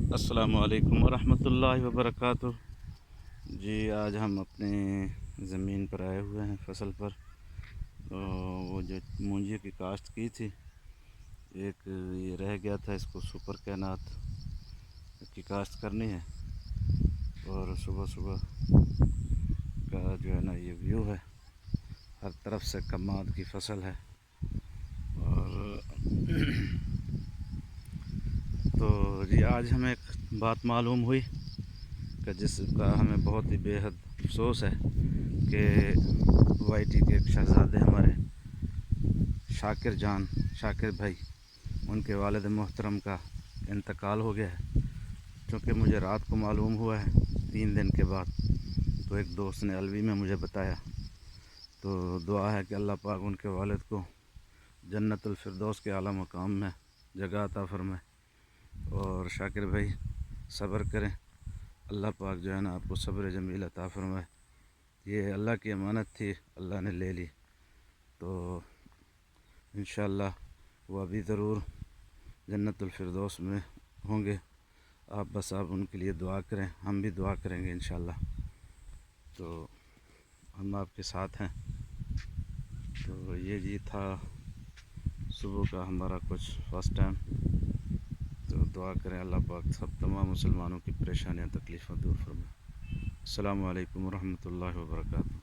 السلام علیکم ورحمۃ اللہ وبرکاتہ۔ جی آج ہم اپنے زمین پر آئے ہوئے ہیں، فصل پر۔ تو وہ جو مونجے کی کاشت کی تھی، ایک یہ رہ گیا تھا، اس کو سپر کینات کی کاشت کرنی ہے۔ اور صبح صبح کا جو ہے نا یہ ویو ہے، ہر طرف سے کماد کی فصل ہے۔ اور تو جی آج ہمیں ایک بات معلوم ہوئی کہ جس کا ہمیں بہت ہی بے حد افسوس ہے کہ وائی ٹی کے ایک شہزادے ہمارے شاکر بھائی، ان کے والد محترم کا انتقال ہو گیا ہے۔ چونکہ مجھے رات کو معلوم ہوا ہے 3 دن کے بعد، تو ایک دوست نے الوی میں مجھے بتایا۔ تو دعا ہے کہ اللہ پاک ان کے والد کو جنت الفردوس کے اعلیٰ مقام میں جگہ عطا فرمائے۔ اور شاکر بھائی صبر کریں، اللہ پاک جو ہے نا آپ کو صبر جمیل عطا فرمائے۔ یہ اللہ کی امانت تھی، اللہ نے لے لی، تو انشاءاللہ وہ ابھی ضرور جنت الفردوس میں ہوں گے۔ آپ ان کے لیے دعا کریں، ہم بھی دعا کریں گے انشاءاللہ۔ تو ہم آپ کے ساتھ ہیں۔ تو یہ جی تھا صبح کا ہمارا کچھ فرسٹ ٹائم۔ تو دعا کریں اللہ پاک سب تمام مسلمانوں کی پریشانیاں تکلیفیں دور فرمائے۔ السلام علیکم ورحمۃ اللہ وبرکاتہ۔